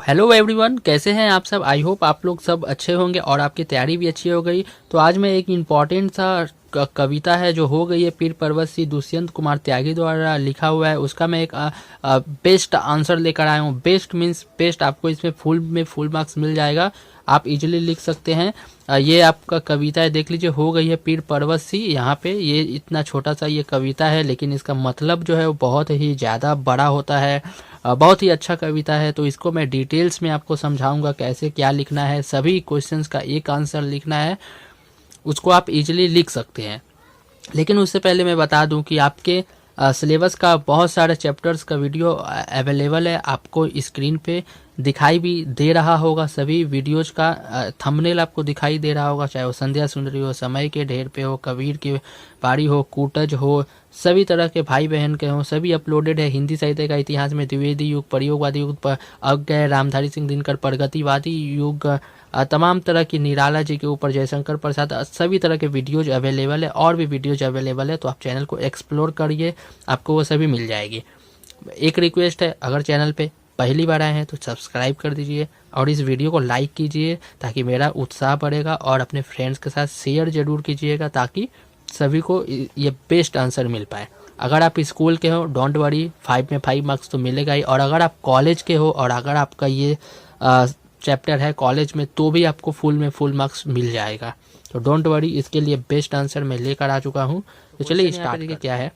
Hello everyone, कैसे हैं आप सब। आई होप आप लोग सब अच्छे होंगे और आपकी तैयारी भी अच्छी हो गई। तो आज मैं एक इम्पॉर्टेंट सा कविता है जो हो गई है पीर पर्वत सी दुष्यंत कुमार त्यागी द्वारा लिखा हुआ है, उसका मैं एक बेस्ट आंसर लेकर आया हूँ। बेस्ट मीन्स बेस्ट, आपको इसमें फुल मार्क्स मिल जाएगा, आप इजीली लिख सकते हैं। ये आपका कविता है, देख लीजिए, हो गई है पीर पर्वत सी। यहाँ पे ये इतना छोटा सा ये कविता है, लेकिन इसका मतलब जो है वो बहुत ही ज़्यादा बड़ा होता है। बहुत ही अच्छा कविता है। तो इसको मैं डिटेल्स में आपको समझाऊंगा कैसे क्या लिखना है। सभी क्वेश्चंस का एक आंसर लिखना है, उसको आप इजीली लिख सकते हैं। लेकिन उससे पहले मैं बता दूं कि आपके सिलेबस का बहुत सारे चैप्टर्स का वीडियो अवेलेबल है, आपको स्क्रीन पे दिखाई भी दे रहा होगा। सभी वीडियोज का थंबनेल आपको दिखाई दे रहा होगा, चाहे वो संध्या सुंदरी हो, समय के ढेर पे हो, कबीर की बारी हो, कूटज हो, सभी तरह के भाई बहन के हों, सभी अपलोडेड है। हिंदी साहित्य का इतिहास में द्विवेदी युग, प्रयोगवादी युग, अज्ञ रामधारी सिंह दिनकर, प्रगतिवादी युग, तमाम तरह की निराला जी के ऊपर, जयशंकर प्रसाद, सभी तरह के वीडियोज अवेलेबल है। और भी वीडियोज अवेलेबल है, तो आप चैनल को एक्सप्लोर करिए, आपको वो सभी मिल जाएगी। एक रिक्वेस्ट है, अगर चैनल पे पहली बार आए हैं तो सब्सक्राइब कर दीजिए और इस वीडियो को लाइक कीजिए ताकि मेरा उत्साह बढ़ेगा, और अपने फ्रेंड्स के साथ शेयर जरूर कीजिएगा ताकि सभी को ये बेस्ट आंसर मिल पाए। अगर आप स्कूल के हो, डोंट वरी, 5 में 5 मार्क्स तो मिलेगा ही। और अगर आप कॉलेज के हो और अगर आपका ये चैप्टर है कॉलेज में, तो भी आपको फुल मार्क्स मिल जाएगा। तो डोंट वरी, इसके लिए बेस्ट आंसर मैं लेकर आ चुका हूँ। तो चलिए स्टार्ट करते हैं। क्या है,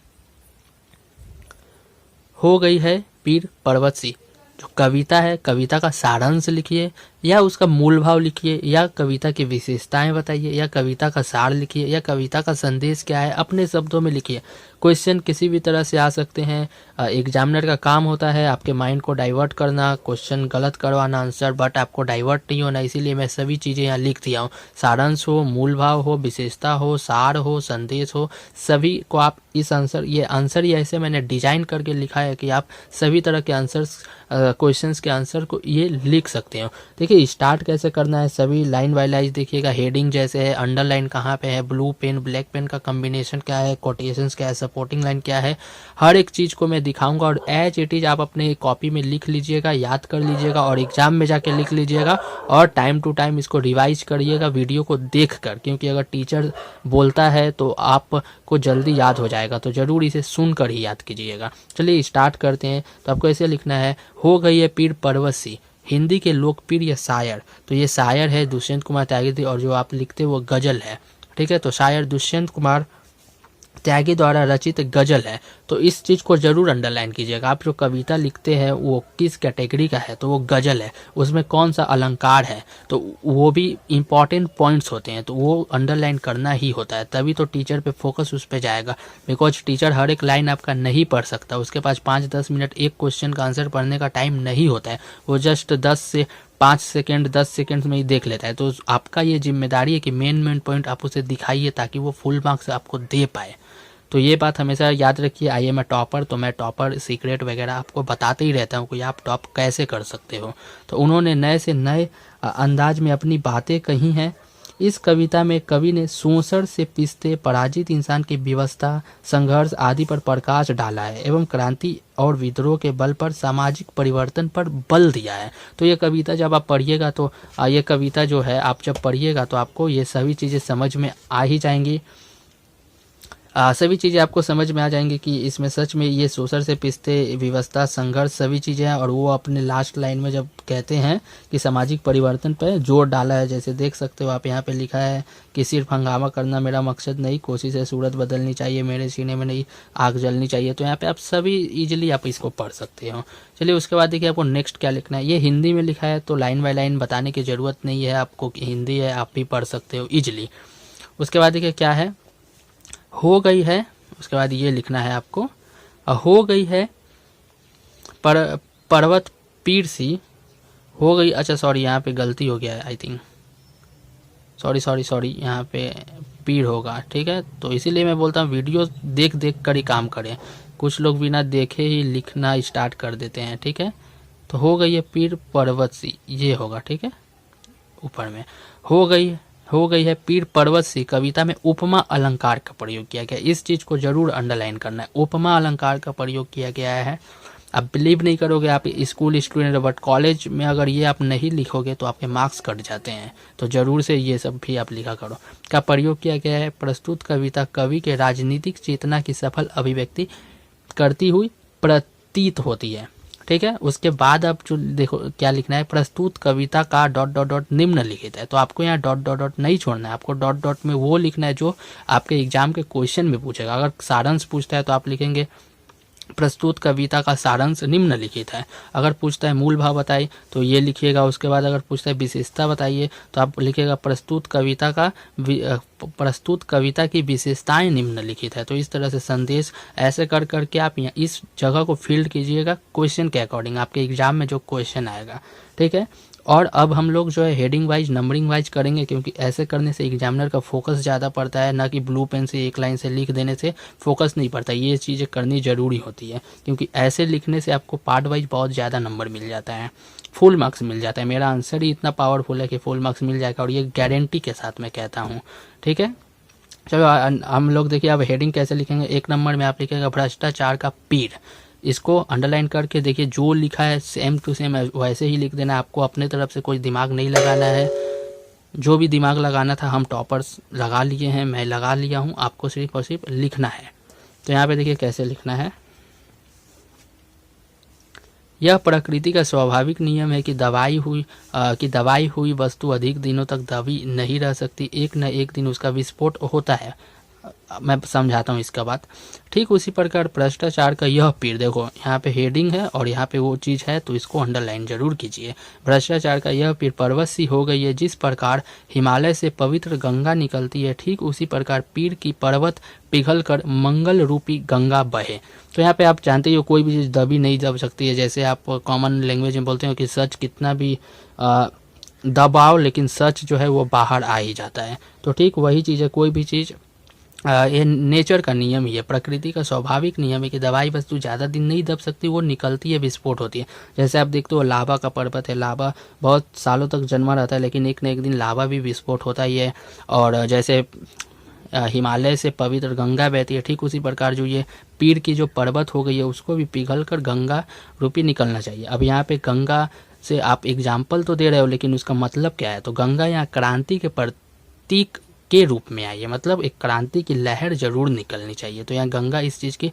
हो गई है पीर पर्वत सी। जो कविता है, कविता का सारांश लिखिए, या उसका मूल भाव लिखिए, या कविता की विशेषताएं बताइए, या कविता का सार लिखिए, या कविता का संदेश क्या है अपने शब्दों में लिखिए। क्वेश्चन किसी भी तरह से आ सकते हैं। एग्जामिनर का काम होता है आपके माइंड को डाइवर्ट करना, क्वेश्चन गलत करवाना आंसर, बट आपको डाइवर्ट नहीं होना, इसीलिए मैं सभी चीज़ें यहाँ लिख दिया हूँ। सारांश हो, मूल भाव हो, विशेषता हो, सार हो, संदेश हो, सभी को आप इस आंसर ही ऐसे मैंने डिजाइन करके लिखा है कि आप सभी तरह के आंसर्स, क्वेश्चंस के आंसर को ये लिख सकते हो। देखिए स्टार्ट कैसे करना है, सभी लाइन बाय लाइन देखिएगा। हेडिंग जैसे है, अंडरलाइन कहाँ पे है, ब्लू पेन ब्लैक पेन का कॉम्बिनेशन क्या है, कोटेशंस क्या है, सपोर्टिंग लाइन क्या है, हर एक चीज़ को मैं दिखाऊंगा। और एज इट इज आप अपने कॉपी में लिख लीजिएगा, याद कर लीजिएगा, और एग्जाम में जाके लिख लीजिएगा। और टाइम टू टाइम इसको रिवाइज करिएगा वीडियो को देख कर, क्योंकि अगर टीचर बोलता है तो आपको जल्दी याद हो जाएगा, तो ज़रूर इसे सुनकर ही याद कीजिएगा। चलिए स्टार्ट करते हैं। तो आपको ऐसे लिखना है, हो गई है पीर पर्वत सी, हिंदी के लोकप्रिय शायर। तो ये शायर है दुष्यंत कुमार त्यागी, और जो आप लिखते वो गजल है, ठीक है। तो शायर दुष्यंत कुमार त्यागी द्वारा रचित गजल है। तो इस चीज़ को जरूर अंडरलाइन कीजिएगा। आप जो कविता लिखते हैं वो किस कैटेगरी का है, तो वो गजल है, उसमें कौन सा अलंकार है, तो वो भी इम्पॉर्टेंट पॉइंट्स होते हैं, तो वो अंडरलाइन करना ही होता है, तभी तो टीचर पे फोकस उस पर जाएगा। बिकॉज टीचर हर एक लाइन आपका नहीं पढ़ सकता, उसके पास 5-10 मिनट एक क्वेश्चन का आंसर पढ़ने का टाइम नहीं होता है, वो जस्ट 5 सेकेंड 10 सेकेंड में ही देख लेता है। तो आपका ये जिम्मेदारी है कि मेन पॉइंट आप उसे दिखाइए ताकि वो फुल मार्क्स आपको दे पाए। तो ये बात हमेशा याद रखिए। आई एम ए टॉपर, तो मैं टॉपर सीक्रेट वगैरह आपको बताते ही रहता हूँ कि आप टॉप कैसे कर सकते हो। तो उन्होंने नए से नए अंदाज में अपनी बातें कही हैं। इस कविता में कवि ने शोषण से पिसते पराजित इंसान की व्यवस्था, संघर्ष आदि पर प्रकाश डाला है, एवं क्रांति और विद्रोह के बल पर सामाजिक परिवर्तन पर बल दिया है। तो ये कविता जब आप पढ़िएगा, तो ये कविता जो है आप जब पढ़िएगा तो आपको ये सभी चीज़ें समझ में आ ही जाएंगी। सभी चीज़ें आपको समझ में आ जाएंगी कि इसमें सच में ये शोषण से पिसते, व्यवस्था, संघर्ष, सभी चीज़ें हैं। और वो अपने लास्ट लाइन में जब कहते हैं कि सामाजिक परिवर्तन पर जोर डाला है, जैसे देख सकते हो आप यहाँ पे लिखा है कि सिर्फ हंगामा करना मेरा मकसद नहीं, कोशिश है सूरत बदलनी चाहिए, मेरे सीने में नहीं आग जलनी चाहिए। तो यहाँ पे आप सभी इजीली आप इसको पढ़ सकते हो। चलिए उसके बाद देखिए आपको नेक्स्ट क्या लिखना है। ये हिंदी में लिखा है तो लाइन बाय लाइन बताने की ज़रूरत नहीं है आपको कि हिंदी है, आप भी पढ़ सकते हो ईजिली। उसके बाद देखिए क्या है, हो गई है, उसके बाद ये लिखना है आपको, हो गई है पर्वत पीर सी, हो गई, अच्छा सॉरी यहाँ पे गलती हो गया है, आई थिंक सॉरी यहाँ पे पीर होगा, ठीक है। तो इसीलिए मैं बोलता हूँ वीडियो देख कर ही काम करें। कुछ लोग बिना देखे ही लिखना स्टार्ट कर देते हैं, ठीक है। तो हो गई है पीर पर्वत सी, ये होगा, ठीक है। ऊपर में हो गई है पीर पर्वत सी कविता में उपमा अलंकार का प्रयोग किया गया। इस चीज़ को जरूर अंडरलाइन करना है, उपमा अलंकार का प्रयोग किया गया है। आप बिलीव नहीं करोगे, आप स्कूल स्टूडेंट बट कॉलेज में अगर ये आप नहीं लिखोगे तो आपके मार्क्स कट जाते हैं। तो ज़रूर से ये सब भी आप लिखा करो। का प्रयोग किया गया है, प्रस्तुत कविता कवि के राजनीतिक चेतना की सफल अभिव्यक्ति करती हुई प्रतीत होती है। ठीक है, उसके बाद आप जो देखो क्या लिखना है, प्रस्तुत कविता का डॉट डॉट डॉट निम्नलिखित है। तो आपको यहाँ डॉट डॉट डॉट नहीं छोड़ना है, आपको डॉट डॉट में वो लिखना है जो आपके एग्जाम के क्वेश्चन में पूछेगा। अगर सारांश पूछता है तो आप लिखेंगे प्रस्तुत कविता का सारांश निम्नलिखित है। अगर पूछता है मूल भाव बताइए तो ये लिखिएगा। उसके बाद अगर पूछता है विशेषता बताइए तो आप लिखिएगा प्रस्तुत कविता की विशेषताएं निम्नलिखित है। तो इस तरह से संदेश ऐसे कर करके आप यहाँ इस जगह को फील्ड कीजिएगा क्वेश्चन के अकॉर्डिंग, आपके एग्जाम में जो क्वेश्चन आएगा। ठीक है, और अब हम लोग जो है हेडिंग वाइज नंबरिंग वाइज करेंगे, क्योंकि ऐसे करने से एग्जामिनर का फोकस ज़्यादा पड़ता है, ना कि ब्लू पेन से एक लाइन से लिख देने से फोकस नहीं पड़ता। ये चीज़ें करनी ज़रूरी होती है, क्योंकि ऐसे लिखने से आपको पार्ट वाइज बहुत ज़्यादा नंबर मिल जाता है, फुल मार्क्स मिल जाता है। मेरा आंसर ही इतना पावरफुल है कि फुल मार्क्स मिल जाएगा, और ये गारंटी के साथ मैं कहता हूँ। ठीक है, चलो हम लोग देखिए अब हेडिंग कैसे लिखेंगे। 1 नंबर में आप लिखेगा भ्रष्टाचार का पीर। इसको अंडरलाइन करके देखिए, जो लिखा है सेम टू सेम वैसे ही लिख देना है। आपको अपने तरफ से कोई दिमाग नहीं लगाना है। जो भी दिमाग लगाना था हम टॉपर्स लगा लिए हैं, मैं लगा लिया हूँ, आपको सिर्फ और सिर्फ लिखना है। तो यहाँ पे देखिए कैसे लिखना है। यह प्रकृति का स्वाभाविक नियम है कि दबाई हुई वस्तु अधिक दिनों तक दबी नहीं रह सकती, एक न एक दिन उसका विस्फोट होता है। मैं समझाता हूँ इसका बात। ठीक उसी प्रकार भ्रष्टाचार का यह पीर, देखो यहाँ पे हेडिंग है और यहाँ पे वो चीज़ है, तो इसको अंडरलाइन जरूर कीजिए। भ्रष्टाचार का यह पीर पर्वत सी हो गई है, जिस प्रकार हिमालय से पवित्र गंगा निकलती है, ठीक उसी प्रकार पीर की पर्वत पिघल कर मंगल रूपी गंगा बहे। तो यहाँ पे आप जानते हो कोई भी चीज़ दबी नहीं दब सकती है। जैसे आप कॉमन लैंग्वेज में बोलते हो कि सच कितना भी दबाओ लेकिन सच जो है वो बाहर आ ही जाता है। तो ठीक वही चीज़ है, कोई भी चीज़ ये नेचर का नियम ही है, प्रकृति का स्वाभाविक नियम है कि दवाई वस्तु ज़्यादा दिन नहीं दब सकती, वो निकलती है, विस्फोट होती है। जैसे आप देखते हो लावा का पर्वत है, लावा बहुत सालों तक जन्मा रहता है, लेकिन एक न एक दिन लावा भी विस्फोट होता ही है। और जैसे हिमालय से पवित्र गंगा बहती है, ठीक उसी प्रकार जो ये पीर की जो पर्वत हो गई है उसको भी पिघल कर गंगा रूपी निकलना चाहिए। अब यहाँ पे गंगा से आप एग्जाम्पल तो दे रहे हो, लेकिन उसका मतलब क्या है? तो गंगा यहाँ क्रांति के प्रतीक के रूप में आई है, मतलब एक क्रांति की लहर जरूर निकलनी चाहिए। तो यहाँ गंगा इस चीज़ की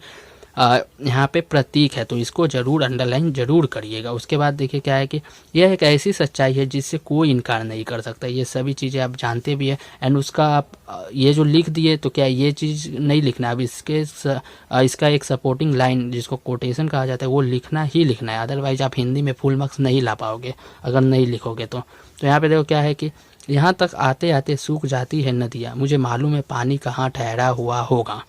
यहाँ पे प्रतीक है, तो इसको जरूर अंडरलाइन जरूर करिएगा। उसके बाद देखिए क्या है कि यह एक ऐसी सच्चाई है जिससे कोई इनकार नहीं कर सकता। ये सभी चीज़ें आप जानते भी है, एंड उसका आप ये जो लिख दिए तो क्या ये चीज़ नहीं लिखना, अब इसका एक सपोर्टिंग लाइन जिसको कोटेशन कहा जाता है वो लिखना ही लिखना है। अदरवाइज आप हिंदी में फुल मार्क्स नहीं ला पाओगे अगर नहीं लिखोगे तो। यहाँ पे देखो क्या है कि यहाँ तक आते आते सूख जाती है नदियाँ, मुझे मालूम है पानी कहाँ ठहरा हुआ होगा।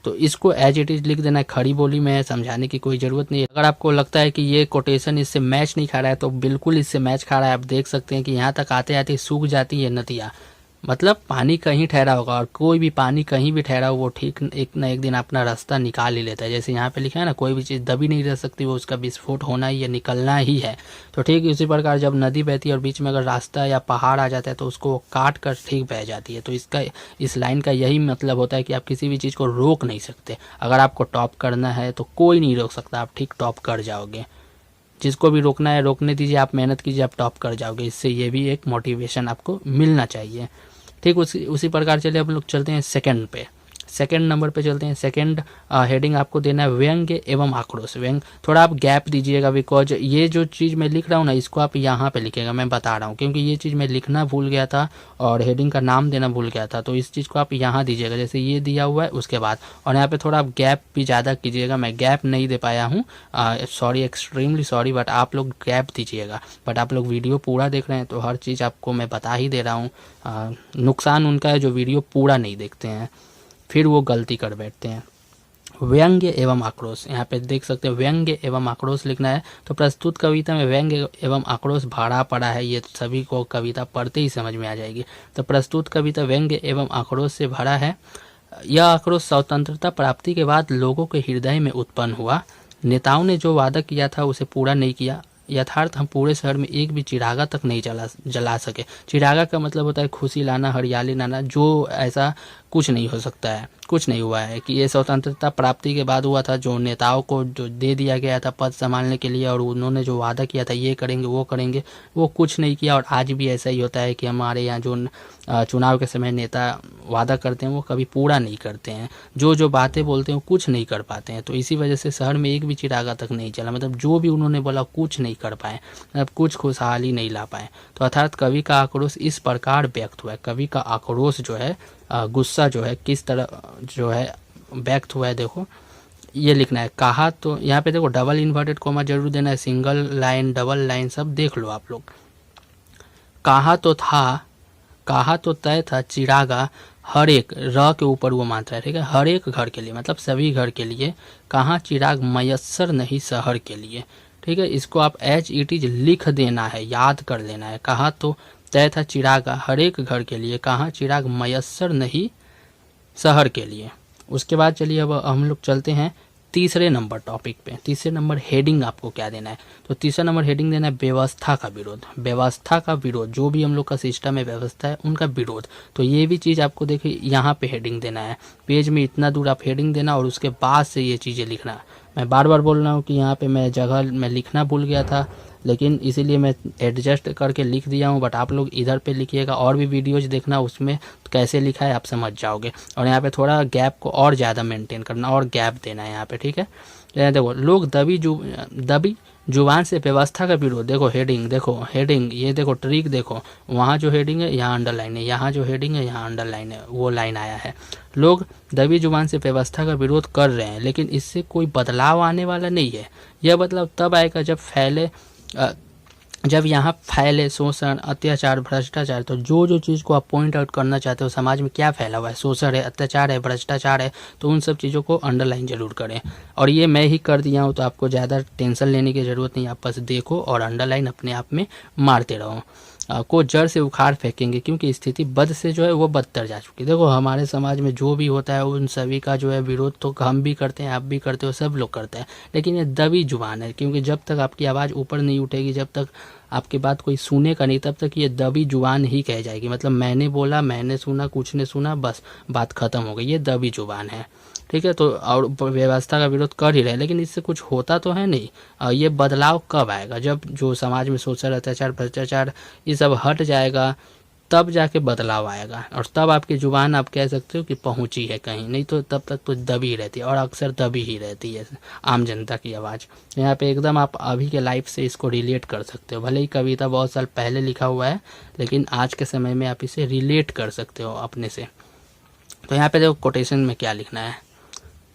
तो इसको एज इट इज़ लिख देना है, खड़ी बोली में, समझाने की कोई ज़रूरत नहीं है। अगर आपको लगता है कि ये कोटेशन इससे मैच नहीं खा रहा है तो बिल्कुल इससे मैच खा रहा है। आप देख सकते हैं कि यहाँ तक आते आते सूख जाती है नदियाँ, मतलब पानी कहीं ठहरा होगा, और कोई भी पानी कहीं भी ठहरा हो वो ठीक एक ना एक दिन अपना रास्ता निकाल ही लेता है। जैसे यहाँ पे लिखा है ना, कोई भी चीज़ दबी नहीं रह सकती, वो उसका विस्फोट होना ही या निकलना ही है। तो ठीक इसी प्रकार जब नदी बहती है और बीच में अगर रास्ता या पहाड़ आ जाता है तो उसको काट कर ठीक बह जाती है। तो इस लाइन का यही मतलब होता है कि आप किसी भी चीज़ को रोक नहीं सकते। अगर आपको टॉप करना है तो कोई नहीं रोक सकता, आप ठीक टॉप कर जाओगे। जिसको भी रोकना है रोकने दीजिए, आप मेहनत कीजिए, आप टॉप कर जाओगे। इससे ये भी एक मोटिवेशन आपको मिलना चाहिए। ठीक उसी प्रकार चलिए हम लोग चलते हैं सेकंड नंबर पे चलते हैं। सेकंड हेडिंग आपको देना है व्यंग्य एवं आक्रोश। व्यंग थोड़ा आप गैप दीजिएगा, बिकॉज ये जो चीज़ मैं लिख रहा हूँ ना इसको आप यहाँ पे लिखिएगा, मैं बता रहा हूँ, क्योंकि ये चीज़ मैं लिखना भूल गया था और हेडिंग का नाम देना भूल गया था। तो इस चीज़ को आप यहाँ दीजिएगा, जैसे ये दिया हुआ है उसके बाद, और यहाँ पे थोड़ा आप गैप भी ज़्यादा कीजिएगा। मैं गैप नहीं दे पाया हूँ, सॉरी, एक्सट्रीमली सॉरी, बट आप लोग गैप दीजिएगा। बट आप लोग वीडियो पूरा देख रहे हैं तो हर चीज़ आपको मैं बता ही दे रहा हूँ। नुकसान उनका है जो वीडियो पूरा नहीं देखते हैं, फिर वो गलती कर बैठते हैं। व्यंग्य एवं आक्रोश, यहाँ पे देख सकते हैं व्यंग्य एवं आक्रोश लिखना है। तो प्रस्तुत कविता में व्यंग्य एवं आक्रोश भरा पड़ा है, ये सभी को कविता पढ़ते ही समझ में आ जाएगी। तो प्रस्तुत कविता व्यंग्य एवं आक्रोश से भरा है। यह आक्रोश स्वतंत्रता प्राप्ति के बाद लोगों के हृदय में उत्पन्न हुआ। नेताओं ने जो वादा किया था उसे पूरा नहीं किया। यथार्थ हम पूरे शहर में एक भी चिरागा तक नहीं जला सके। चिरागा का मतलब होता है खुशी लाना, हरियाली लाना। जो ऐसा कुछ नहीं हो सकता है, कुछ नहीं हुआ है। कि ये स्वतंत्रता प्राप्ति के बाद हुआ था, जो नेताओं को जो दे दिया गया था पद संभालने के लिए और उन्होंने जो वादा किया था ये करेंगे वो करेंगे, वो कुछ नहीं किया। और आज भी ऐसा ही होता है कि हमारे यहाँ जो चुनाव के समय नेता वादा करते हैं वो कभी पूरा नहीं करते हैं, जो बातें बोलते हैं वो कुछ नहीं कर पाते हैं। तो इसी वजह से शहर में एक भी चिरागा तक नहीं चला, मतलब जो भी उन्होंने बोला कुछ नहीं कर पाए, मतलब कुछ खुशहाली नहीं ला पाए। तो अर्थात कवि का आक्रोश इस प्रकार व्यक्त हुआ है। कवि का आक्रोश जो है, गुस्सा जो है किस तरह जो है व्यक्त हुआ है, देखो ये लिखना है। कहा तो यहाँ पे देखो डबल इन्वर्टेड कोमा जरूर देना है, सिंगल लाइन डबल लाइन सब देख लो आप लोग। कहा तो तय था चिरागा हर एक, र के ऊपर वो मात्रा है, ठीक है, हर एक घर के लिए, मतलब सभी घर के लिए। कहाँ चिराग मयस्सर नहीं शहर के लिए, ठीक है। इसको आप एच इट इज लिख देना है, याद कर लेना है। कहा तो तय था चिरागा हर एक घर के लिए, कहाँ चिराग मयस्सर नहीं शहर के लिए। उसके बाद चलिए अब हम लोग चलते हैं तीसरे नंबर टॉपिक पे। तीसरे नंबर हेडिंग आपको क्या देना है, तो तीसरा नंबर हेडिंग देना है व्यवस्था का विरोध। व्यवस्था का विरोध, जो भी हम लोग का सिस्टम है, व्यवस्था है, उनका विरोध। तो ये भी चीज़ आपको देखिए यहाँ पे हेडिंग देना है, पेज में इतना दूर आप हेडिंग देना और उसके बाद से ये चीज़ें लिखना। मैं बार बार बोल रहा हूँ कि यहाँ पे मैं जगह में लिखना भूल गया था, लेकिन इसीलिए मैं एडजस्ट करके लिख दिया हूँ। बट आप लोग इधर पे लिखिएगा, और भी वीडियोज देखना, उसमें कैसे लिखा है आप समझ जाओगे। और यहाँ पे थोड़ा गैप को और ज़्यादा मेंटेन करना और गैप देना है यहाँ पे, ठीक है। देखो लोग दबी जुबान से व्यवस्था का विरोध, देखो हेडिंग, देखो हेडिंग, ये देखो ट्रिक, देखो वहाँ जो हेडिंग है यहाँ अंडरलाइन है, यहाँ जो हेडिंग है यहाँ अंडरलाइन है, वो लाइन आया है। लोग दबी जुबान से व्यवस्था का विरोध कर रहे हैं, लेकिन इससे कोई बदलाव आने वाला नहीं है। यह बदलाव तब आएगा जब यहाँ फैले शोषण, अत्याचार, भ्रष्टाचार। तो जो चीज़ को आप पॉइंट आउट करना चाहते हो, समाज में क्या फैला हुआ है, शोषण है, अत्याचार है, भ्रष्टाचार है, तो उन सब चीज़ों को अंडरलाइन जरूर करें। और ये मैं ही कर दिया हूँ, तो आपको ज़्यादा टेंशन लेने की ज़रूरत नहीं, आप बस देखो और अंडरलाइन अपने आप में मारते रहो। को जड़ से उखाड़ फेंकेंगे, क्योंकि स्थिति बद से जो है वो बदतर जा चुकी है। देखो हमारे समाज में जो भी होता है उन सभी का जो है विरोध तो हम भी करते हैं, आप भी करते हो, सब लोग करते हैं, लेकिन ये दबी जुबान है। क्योंकि जब तक आपकी आवाज़ ऊपर नहीं उठेगी, जब तक आपकी बात कोई सुनेगा नहीं, तब तक ये दबी जुबान ही कह जाएगी। मतलब मैंने बोला, मैंने सुना, कुछ ने सुना, बस बात खत्म हो गई, ये दबी जुबान है, ठीक है। तो और व्यवस्था का विरोध कर ही रहे, लेकिन इससे कुछ होता तो है नहीं। ये बदलाव कब आएगा, जब जो समाज में शोषण, अत्याचार, भ्रष्टाचार ये सब हट जाएगा, तब जाके बदलाव आएगा। और तब आपकी जुबान आप कह सकते हो कि पहुंची है कहीं, नहीं तो तब तक तो दबी रहती है, और अक्सर दबी ही रहती है आम जनता की आवाज़। यहाँ पे एकदम आप अभी के लाइफ से इसको रिलेट कर सकते हो। भले ही कविता बहुत साल पहले लिखा हुआ है, लेकिन आज के समय में आप इसे रिलेट कर सकते हो अपने से। तो यहाँ पे देखो कोटेशन में क्या लिखना है,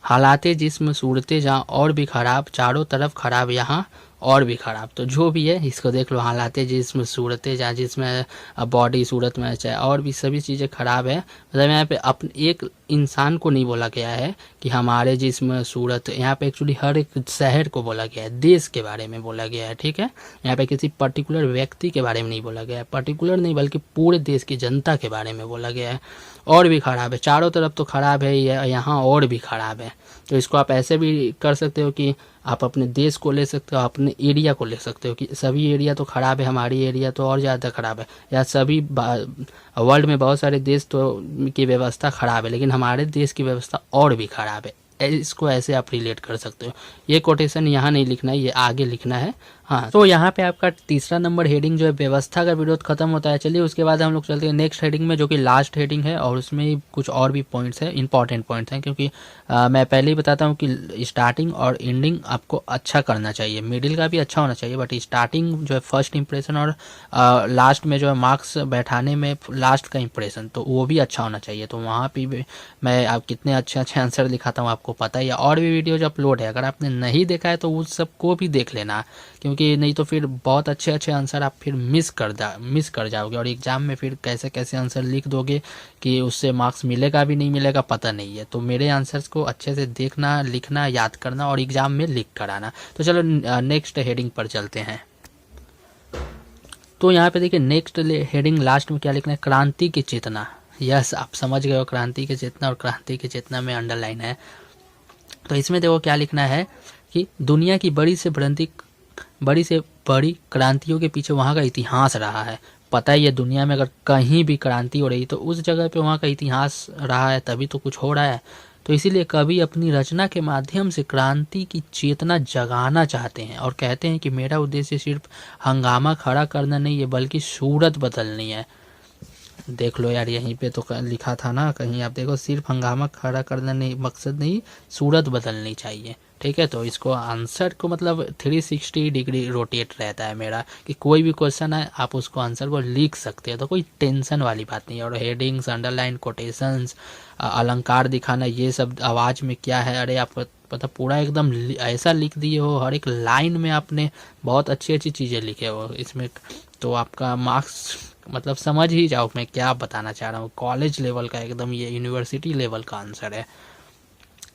हालाते जिस्म सूरते जहाँ और भी खराब, चारों तरफ खराब यहाँ और भी खराब। तो जो भी है इसको देख लो, हालाते जिस्म सूरते जहाँ, जिसमें बॉडी सूरत में चाहे और भी सभी चीज़ें खराब है। मतलब यहाँ पे अपने एक इंसान को नहीं बोला गया है कि हमारे जिस्म सूरत, यहाँ पे एक्चुअली हर एक शहर को बोला गया है, देश के बारे में बोला गया है, ठीक है। यहाँ पे किसी पर्टिकुलर व्यक्ति के बारे में नहीं बोला गया है, पर्टिकुलर नहीं बल्कि पूरे देश की जनता के बारे में बोला गया है। और भी खराब है, चारों तरफ तो खराब है, यहाँ और भी खराब है। तो इसको आप ऐसे भी कर सकते हो कि आप अपने देश को ले सकते हो, अपने एरिया को ले सकते हो कि सभी एरिया तो खराब है, हमारी एरिया तो और ज़्यादा खराब है, या सभी वर्ल्ड में बहुत सारे देश तो की व्यवस्था खराब है, लेकिन हमारे देश की व्यवस्था और भी खराब है। इसको ऐसे आप रिलेट कर सकते हो। ये कोटेशन यहाँ नहीं लिखना है, ये आगे लिखना है। हाँ, तो यहाँ पे आपका तीसरा नंबर हेडिंग जो है व्यवस्था का विरोध खत्म होता है। चलिए उसके बाद हम लोग चलते हैं नेक्स्ट हेडिंग में, जो कि लास्ट हेडिंग है, और उसमें कुछ और भी पॉइंट्स हैं, इंपॉर्टेंट पॉइंट्स हैं। क्योंकि मैं पहले ही बताता हूँ कि स्टार्टिंग और एंडिंग आपको अच्छा करना चाहिए, मिडिल का भी अच्छा होना चाहिए, बट स्टार्टिंग जो है फर्स्ट इंप्रेशन और लास्ट में जो है मार्क्स बैठाने में लास्ट का इंप्रेशन, तो वो भी अच्छा होना चाहिए। तो वहाँ पे भी मैं आप कितने अच्छे आंसर दिखाता हूँ आपको पता ही है। और भी वीडियोज अपलोड है, अगर आपने नहीं देखा है तो उस सबको भी देख लेना, क्योंकि नहीं तो फिर बहुत अच्छे आंसर आप फिर मिस कर जाओगे, और एग्जाम में फिर कैसे आंसर लिख दोगे कि उससे मार्क्स मिलेगा भी नहीं मिलेगा पता नहीं है। तो मेरे आंसर्स को अच्छे से देखना, लिखना, याद करना और एग्जाम में लिख कर आना। तो चलो नेक्स्ट हेडिंग पर चलते हैं। तो यहाँ पे देखिए नेक्स्ट हेडिंग लास्ट में क्या लिखना है, क्रांति की चेतना। यस, आप समझ गए हो, क्रांति की चेतना, और क्रांति की चेतना में अंडरलाइन है। तो इसमें देखो क्या लिखना है कि दुनिया की बड़ी से बड़ी क्रांतियों के पीछे वहाँ का इतिहास रहा है। पता ही है दुनिया में अगर कहीं भी क्रांति हो रही तो उस जगह पे वहाँ का इतिहास रहा है, तभी तो कुछ हो रहा है। तो इसीलिए कवि अपनी रचना के माध्यम से क्रांति की चेतना जगाना चाहते हैं और कहते हैं कि मेरा उद्देश्य सिर्फ हंगामा खड़ा करना नहीं है बल्कि सूरत बदलनी है। देख लो यार, यहीं पे तो लिखा था ना, कहीं आप देखो, सिर्फ हंगामा खड़ा करना नहीं मकसद नहीं, सूरत बदलनी चाहिए। ठीक है, तो इसको आंसर को मतलब 360 डिग्री रोटेट रहता है मेरा, कि कोई भी क्वेश्चन है आप उसको आंसर को लिख सकते हैं, तो कोई टेंशन वाली बात नहीं है। और हेडिंग्स, अंडरलाइन, कोटेशंस, अलंकार दिखाना, ये सब आवाज़ में क्या है, अरे आप मतलब पूरा एकदम ऐसा लिख दिए हो, हर एक लाइन में आपने बहुत अच्छी अच्छी चीज़ें लिखे हो इसमें, तो आपका मार्क्स मतलब समझ ही जाओ मैं क्या बताना चाह रहा हूँ। कॉलेज लेवल का एकदम, ये यूनिवर्सिटी लेवल का आंसर है।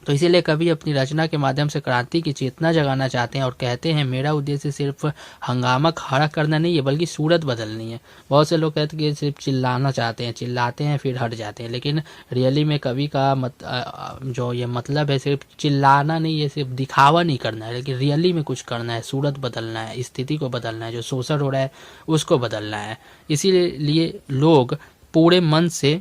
तो इसीलिए कवि अपनी रचना के माध्यम से क्रांति की चेतना जगाना चाहते हैं और कहते हैं मेरा उद्देश्य सिर्फ हंगामा खड़ा करना नहीं है बल्कि सूरत बदलनी है। बहुत से लोग कहते हैं कि सिर्फ चिल्लाना चाहते हैं, चिल्लाते हैं फिर हट जाते हैं, लेकिन रियली में कवि का जो ये मतलब है सिर्फ चिल्लाना नहीं है, सिर्फ दिखावा नहीं करना है, लेकिन रियली में कुछ करना है, सूरत बदलना है, स्थिति को बदलना है, जो शोषण हो रहा है उसको बदलना है। इसीलिए लोग पूरे मन से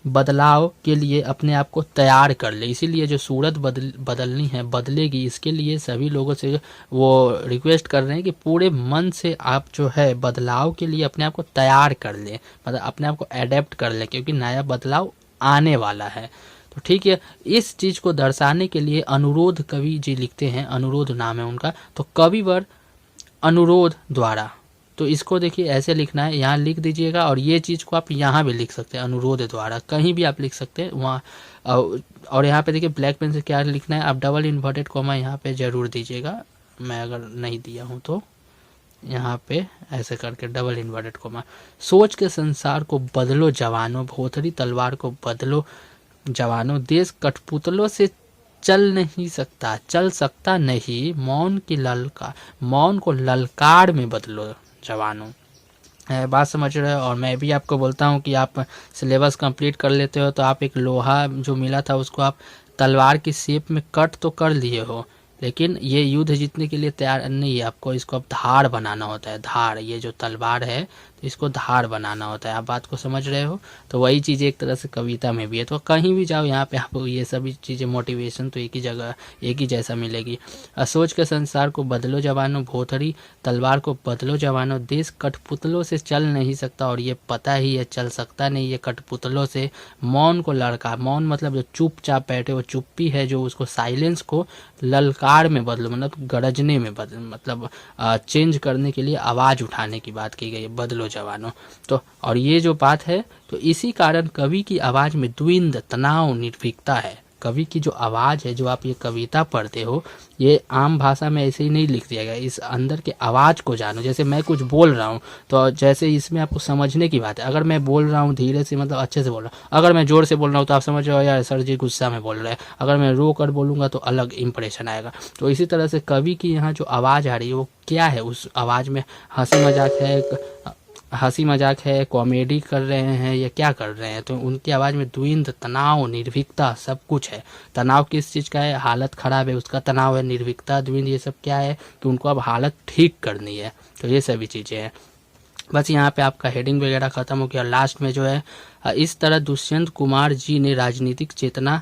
बदलाव के लिए अपने आप को तैयार कर ले। इसीलिए जो सूरत बदलनी है, बदलेगी, इसके लिए सभी लोगों से वो रिक्वेस्ट कर रहे हैं कि पूरे मन से आप जो है बदलाव के लिए अपने आप को तैयार कर ले, मतलब अपने आप को एडेप्ट कर ले, क्योंकि नया बदलाव आने वाला है। तो ठीक है, इस चीज़ को दर्शाने के लिए अनुरोध कवि जी लिखते हैं, अनुरोध नाम है उनका, तो कविवर अनुरोध द्वारा, तो इसको देखिए ऐसे लिखना है, यहाँ लिख दीजिएगा, और ये चीज़ को आप यहाँ भी लिख सकते हैं, अनुरोध द्वारा, कहीं भी आप लिख सकते हैं वहाँ। और यहाँ पे देखिए ब्लैक पेन से क्या लिखना है, आप डबल इन्वर्टेड कॉमा यहाँ पे ज़रूर दीजिएगा, मैं अगर नहीं दिया हूँ तो यहाँ पे ऐसे करके डबल इन्वर्टेड कॉमा। सोच के संसार को बदलो जवानों, भोथरी तलवार को बदलो जवानों, देश कठपुतलों से चल नहीं सकता, चल सकता नहीं, मौन को ललकार में बदलो जवानों। बात समझ रहे हो। और मैं भी आपको बोलता हूँ कि आप सिलेबस कंप्लीट कर लेते हो तो आप एक लोहा जो मिला था उसको आप तलवार की शेप में कट तो कर लिए हो, लेकिन ये युद्ध जीतने के लिए तैयार नहीं है, आपको इसको अब धार बनाना होता है। धार, ये जो तलवार है तो इसको धार बनाना होता है। आप बात को समझ रहे हो। तो वही चीज़ एक तरह से कविता में भी है। तो कहीं भी जाओ यहाँ पे आपको ये सभी चीज़ें, मोटिवेशन तो एक ही जगह एक ही जैसा मिलेगी। सोच के संसार को बदलो जवानों, भोथरी तलवार को बदलो जवानों, देश कठपुतलों से चल नहीं सकता, और ये पता ही है चल सकता नहीं ये कठपुतलों से। मौन को लड़का, मौन मतलब जो चुपचाप बैठे, वो चुप्पी है जो उसको, साइलेंस को ललकार में बदलो, मतलब गरजने में बदलो, मतलब चेंज करने के लिए आवाज़ उठाने की बात की गई है, बदलो जवानों। तो और ये जो बात है, तो इसी कारण कवि की आवाज़ में द्विंद, तनाव, निर्भीकता है। कवि की जो आवाज़ है, जो आप ये कविता पढ़ते हो, ये आम भाषा में ऐसे ही नहीं लिख दिया गया, इस अंदर के आवाज़ को जानो। जैसे मैं कुछ बोल रहा हूँ तो जैसे इसमें आपको समझने की बात है, अगर मैं बोल रहा हूँ धीरे से मतलब अच्छे से बोल रहा हूँ, अगर मैं ज़ोर से बोल रहा हूँ तो आप समझ रहे हो यार सर जी गुस्सा में बोल रहे हैं, अगर मैं रो कर बोलूँगा तो अलग इंप्रेशन आएगा। तो इसी तरह से कवि की यहाँ जो आवाज़ आ रही है वो क्या है, उस आवाज़ में हंसी मजाक है, कॉमेडी कर रहे हैं या क्या कर रहे हैं, तो उनकी आवाज़ में द्विंद, तनाव, निर्भीकता सब कुछ है। तनाव किस चीज़ का है, हालत ख़राब है उसका तनाव है, निर्भीकता, द्विंद, ये सब क्या है कि उनको अब हालत ठीक करनी है। तो ये सभी चीज़ें हैं। बस यहाँ पे आपका हेडिंग वगैरह ख़त्म हो गया। लास्ट में जो है, इस तरह दुष्यंत कुमार जी ने राजनीतिक चेतना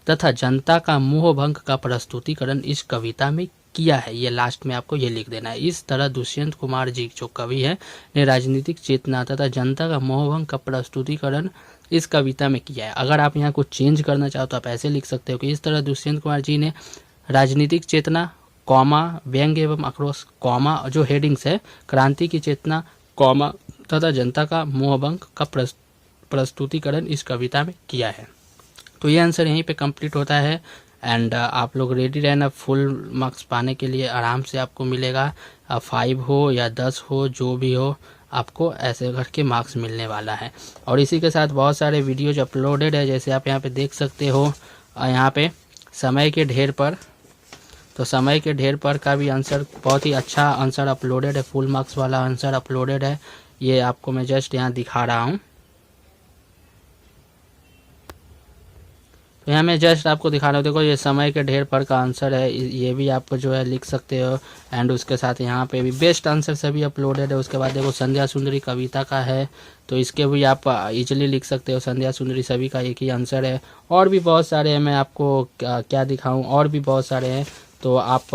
तथा जनता का मोहभंग का प्रस्तुतिकरण इस कविता में किया है। ये लास्ट में आपको ये लिख देना है। इस तरह दुष्यंत कुमार जी जो कवि है ने राजनीतिक चेतना तथा जनता का मोहभंग का प्रस्तुतिकरण इस कविता में किया है। अगर आप यहाँ कुछ चेंज करना चाहो तो आप ऐसे लिख सकते हो कि इस तरह दुष्यंत कुमार जी ने राजनीतिक चेतना, कॉमा, व्यंग्य एवं आक्रोश, कॉमा, जो हेडिंग्स है, क्रांति की चेतना, कॉमा, तथा जनता का मोहभंग का प्रस्तुतिकरण इस कविता में किया है। तो ये आंसर यहीं पे कंप्लीट होता है। एंड आप लोग रेडी रहना, फुल मार्क्स पाने के लिए आराम से आपको मिलेगा। 5 हो या 10 हो, जो भी हो, आपको ऐसे करके मार्क्स मिलने वाला है। और इसी के साथ बहुत सारे वीडियोज अपलोडेड है, जैसे आप यहाँ पे देख सकते हो, यहाँ पे समय के ढेर पर, तो समय के ढेर पर का भी आंसर, बहुत ही अच्छा आंसर अपलोडेड है, फुल मार्क्स वाला आंसर अपलोडेड है। ये आपको मैं जस्ट यहाँ दिखा रहा हूँ। तो यहाँ मैं जस्ट आपको दिखा रहा हूँ, देखो ये समय के ढेर पर का आंसर है, ये भी आप जो है लिख सकते हो। एंड उसके साथ यहाँ पे भी बेस्ट आंसर सभी अपलोडेड है। उसके बाद देखो संध्या सुंदरी कविता का है, तो इसके भी आप इजीली लिख सकते हो। संध्या सुंदरी सभी का एक ही आंसर है। और भी बहुत सारे हैं, मैं आपको क्या दिखाऊँ, और भी बहुत सारे हैं, तो आप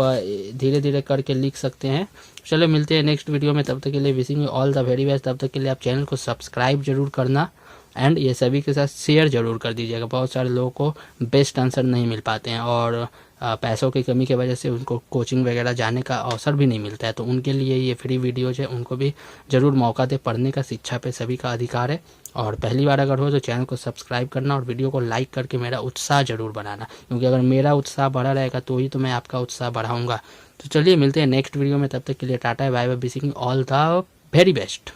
धीरे धीरे करके लिख सकते हैं। चलो मिलते हैं नेक्स्ट वीडियो में, तब तक के लिए wishing you all the very best. तब तक के लिए आप चैनल को सब्सक्राइब जरूर करना एंड ये सभी के साथ शेयर जरूर कर दीजिएगा। बहुत सारे लोगों को बेस्ट आंसर नहीं मिल पाते हैं और पैसों की कमी की वजह से उनको कोचिंग वगैरह जाने का अवसर भी नहीं मिलता है, तो उनके लिए ये फ्री वीडियोज है, उनको भी ज़रूर मौका दे। पढ़ने का, शिक्षा पे सभी का अधिकार है। और पहली बार अगर हो तो चैनल को सब्सक्राइब करना और वीडियो को लाइक करके मेरा उत्साह ज़रूर बढ़ाना, क्योंकि अगर मेरा उत्साह बढ़ा रहेगा तो ही तो मैं आपका उत्साह बढ़ाऊँगा। तो चलिए मिलते हैं नेक्स्ट वीडियो में, तब तक के लिए ta-ta bye bye, wishing all the very best.